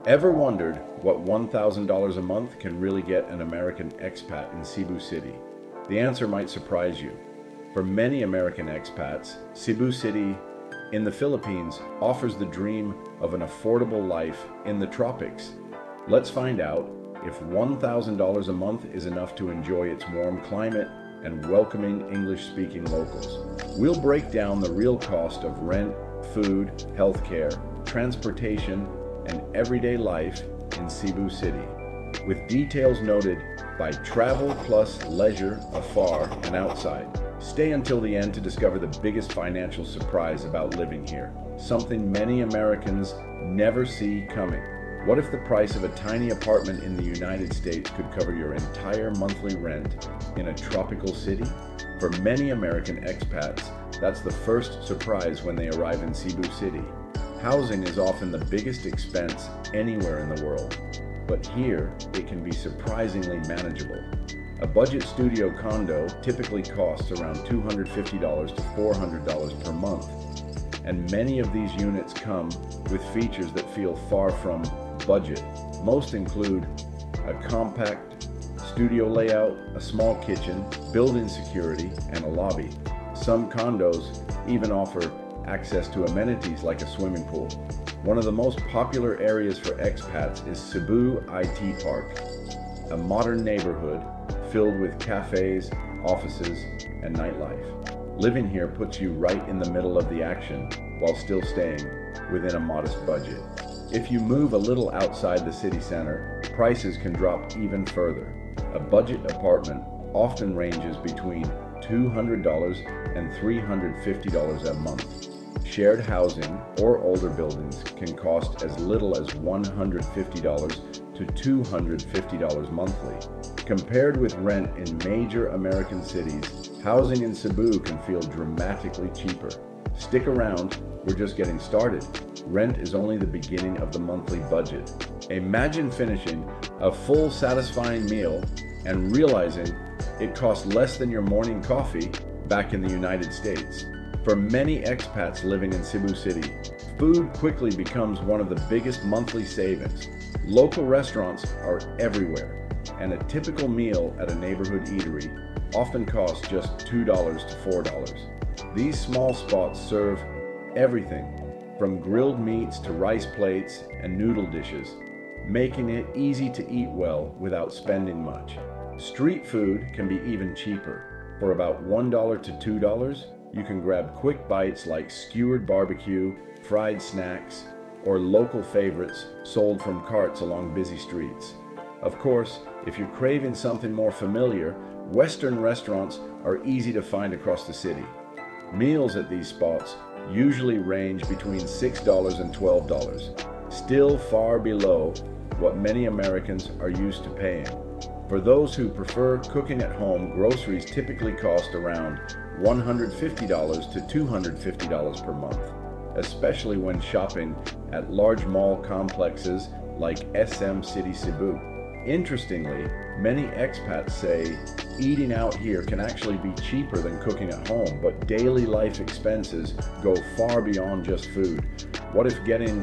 Ever wondered what $1,000 a month can really get an American expat in Cebu City? The answer might surprise you. For many American expats, Cebu City in the Philippines offers the dream of an affordable life in the tropics. Let's find out if $1,000 a month is enough to enjoy its warm climate and welcoming English-speaking locals. We'll break down the real cost of rent, food, healthcare, transportation, and everyday life in Cebu City, with details noted by Travel Plus Leisure Afar and Outside. Stay until the end to discover the biggest financial surprise about living here, something many Americans never see coming. What if the price of a tiny apartment in the United States could cover your entire monthly rent in a tropical city? For many American expats, that's the first surprise when they arrive in Cebu City. Housing is often the biggest expense anywhere in the world, but here it can be surprisingly manageable. A budget studio condo typically costs around $250 to $400 per month, and many of these units come with features that feel far from budget. Most include a compact studio layout, a small kitchen, built-in security, and a lobby. Some condos even offer access to amenities like a swimming pool. One of the most popular areas for expats is Cebu IT Park, a modern neighborhood filled with cafes, offices, and nightlife. Living here puts you right in the middle of the action while still staying within a modest budget. If you move a little outside the city center, prices can drop even further. A budget apartment often ranges between $200 and $350 a month. Shared housing or older buildings can cost as little as $150 to $250 monthly. Compared with rent in major American cities, housing in Cebu can feel dramatically cheaper. Stick around, we're just getting started. Rent is only the beginning of the monthly budget. Imagine finishing a full, satisfying meal and realizing it costs less than your morning coffee back in the United States. For many expats living in Cebu City, food quickly becomes one of the biggest monthly savings. Local restaurants are everywhere, and a typical meal at a neighborhood eatery often costs just $2 to $4. These small spots serve everything from grilled meats to rice plates and noodle dishes, making it easy to eat well without spending much. Street food can be even cheaper. For about $1 to $2, you can grab quick bites like skewered barbecue, fried snacks, or local favorites sold from carts along busy streets. Of course, if you're craving something more familiar, Western restaurants are easy to find across the city. Meals at these spots usually range between $6 and $12, still far below what many Americans are used to paying. For those who prefer cooking at home, groceries typically cost around $150 to $250 per month, especially when shopping at large mall complexes like SM City Cebu. Interestingly, many expats say eating out here can actually be cheaper than cooking at home, but daily life expenses go far beyond just food. What if getting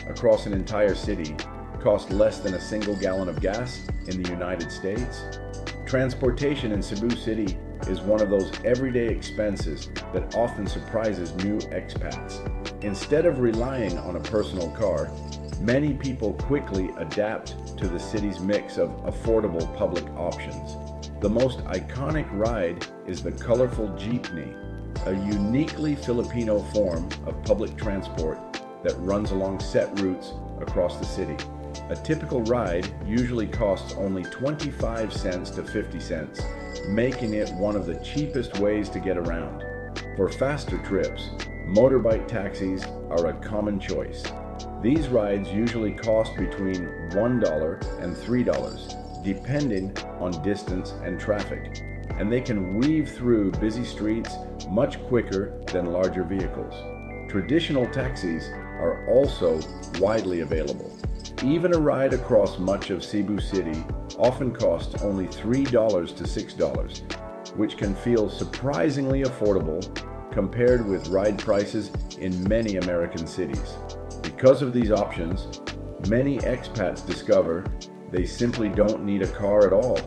across an entire city cost less than a single gallon of gas in the United States? Transportation in Cebu City is one of those everyday expenses that often surprises new expats. Instead of relying on a personal car, many people quickly adapt to the city's mix of affordable public options. The most iconic ride is the colorful jeepney, a uniquely Filipino form of public transport that runs along set routes across the city. A typical ride usually costs only 25 cents to 50 cents, making it one of the cheapest ways to get around. For faster trips, motorbike taxis are a common choice. These rides usually cost between $1 and $3, depending on distance and traffic, and they can weave through busy streets much quicker than larger vehicles. Traditional taxis are also widely available. Even a ride across much of Cebu City often costs only $3 to $6, which can feel surprisingly affordable compared with ride prices in many American cities. Because of these options, Many expats discover they simply don't need a car at all.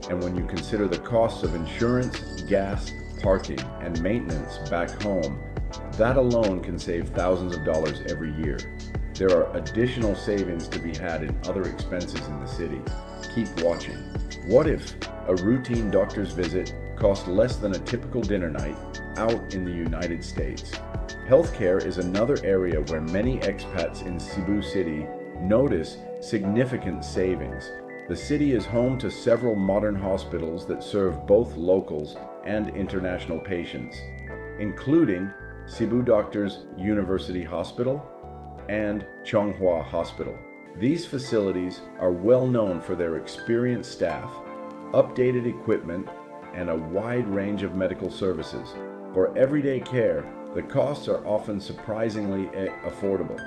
And when you consider the costs of insurance, gas, parking, and maintenance back home, that alone can save thousands of dollars every year. There are additional savings to be had in other expenses in the city. Keep watching. What if a routine doctor's visit cost less than a typical dinner night out in the United States? Healthcare is another area where many expats in Cebu City notice significant savings. The city is home to several modern hospitals that serve both locals and international patients, including Cebu Doctors University Hospital and Chonghua Hospital. These facilities are well known for their experienced staff, updated equipment, and a wide range of medical services. For everyday care, the costs are often surprisingly affordable.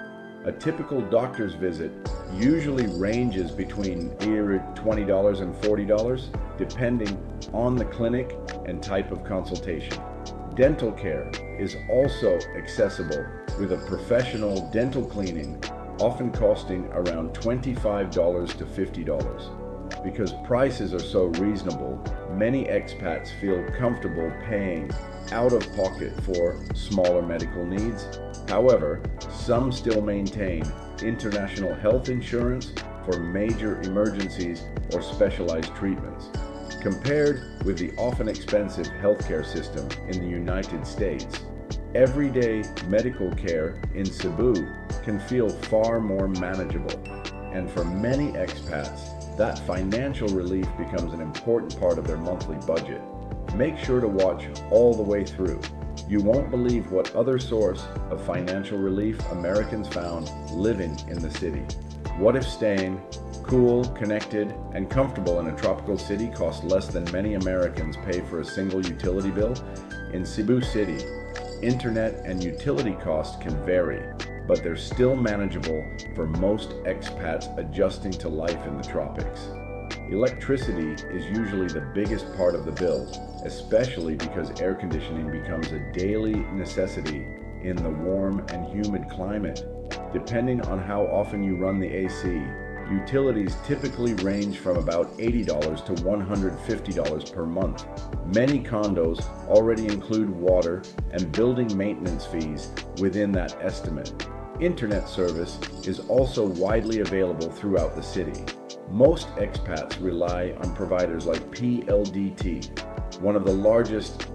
A typical doctor's visit usually ranges between $20 and $40, depending on the clinic and type of consultation. Dental care is also accessible, with a professional dental cleaning often costing around $25 to $50. Because prices are so reasonable, many expats feel comfortable paying out of pocket for smaller medical needs. However, some still maintain international health insurance for major emergencies or specialized treatments. Compared with the often expensive healthcare system in the United States, everyday medical care in Cebu can feel far more manageable. And for many expats, that financial relief becomes an important part of their monthly budget. Make sure to watch all the way through. You won't believe what other source of financial relief Americans found living in the city. What if staying cool, connected, and comfortable in a tropical city costs less than many Americans pay for a single utility bill? In Cebu City, internet and utility costs can vary, but they're still manageable for most expats adjusting to life in the tropics. Electricity is usually the biggest part of the bill, especially because air conditioning becomes a daily necessity in the warm and humid climate. Depending on how often you run the AC, utilities typically range from about $80 to $150 per month. Many condos already include water and building maintenance fees within that estimate. Internet service is also widely available throughout the city. Most expats rely on providers like PLDT, one of the largest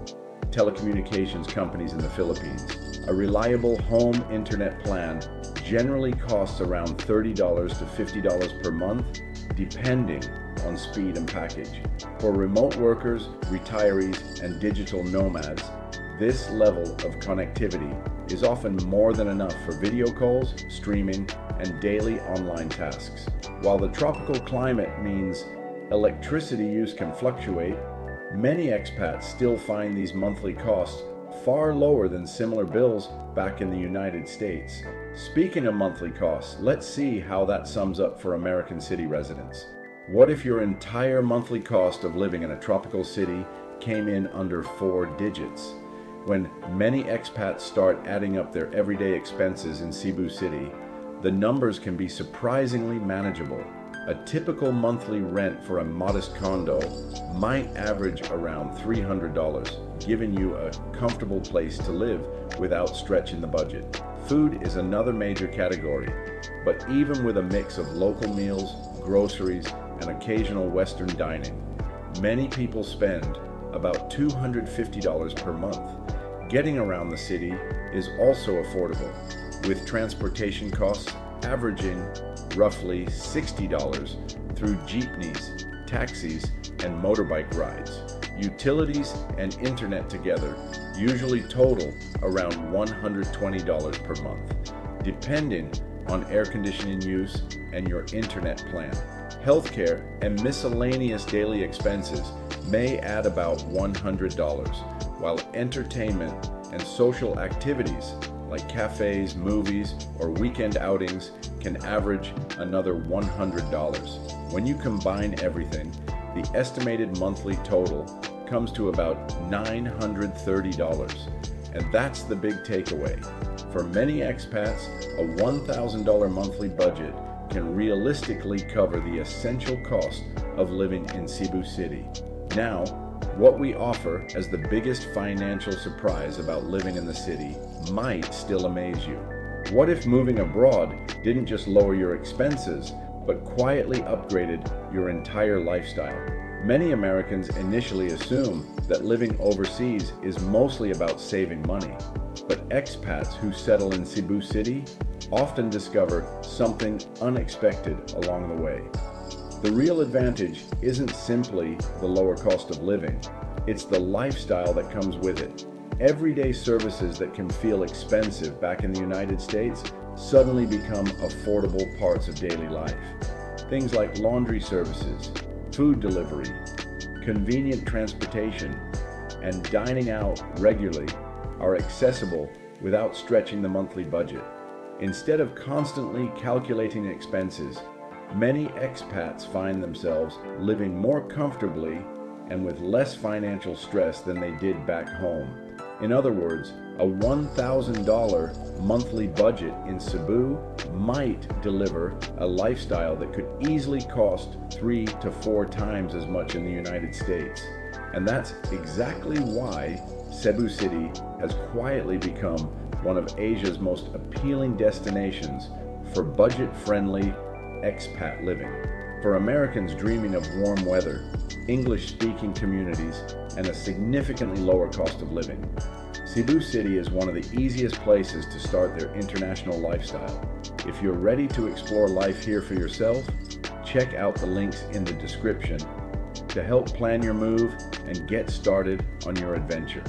telecommunications companies in the Philippines. A reliable home internet plan generally costs around $30 to $50 per month, depending on speed and package. For remote workers, retirees, and digital nomads, this level of connectivity is often more than enough for video calls, streaming, and daily online tasks. While the tropical climate means electricity use can fluctuate, many expats still find these monthly costs far lower than similar bills back in the United States. Speaking of monthly costs, let's see how that sums up for American city residents. What if your entire monthly cost of living in a tropical city came in under 4 digits? When many expats start adding up their everyday expenses in Cebu City, the numbers can be surprisingly manageable. A typical monthly rent for a modest condo might average around $300, giving you a comfortable place to live without stretching the budget. Food is another major category, but even with a mix of local meals, groceries, and occasional Western dining, many people spend about $250 per month. Getting around the city is also affordable, with transportation costs averaging roughly $60 through jeepneys, taxis, and motorbike rides. Utilities and internet together usually total around $120 per month, depending on air conditioning use and your internet plan. Healthcare and miscellaneous daily expenses may add about $100, while entertainment and social activities like cafes, movies, or weekend outings can average another $100. When you combine everything, the estimated monthly total comes to about $930. And that's the big takeaway. For many expats, a $1,000 monthly budget can realistically cover the essential cost of living in Cebu City. Now, what we offer as the biggest financial surprise about living in the city might still amaze you. What if moving abroad didn't just lower your expenses, but quietly upgraded your entire lifestyle? Many Americans initially assume that living overseas is mostly about saving money, but expats who settle in Cebu City often discover something unexpected along the way. The real advantage isn't simply the lower cost of living, it's the lifestyle that comes with it. Everyday services that can feel expensive back in the United States suddenly become affordable parts of daily life. Things like laundry services, food delivery, convenient transportation, and dining out regularly are accessible without stretching the monthly budget. Instead of constantly calculating expenses, many expats find themselves living more comfortably and with less financial stress than they did back home. In other words, a $1,000 monthly budget in Cebu might deliver a lifestyle that could easily cost 3 to 4 times as much in the United States. And that's exactly why Cebu City has quietly become one of Asia's most appealing destinations for budget-friendly expat living. For Americans dreaming of warm weather, English-speaking communities, and a significantly lower cost of living, Cebu City is one of the easiest places to start their international lifestyle. If you're ready to explore life here for yourself, check out the links in the description to help plan your move and get started on your adventure.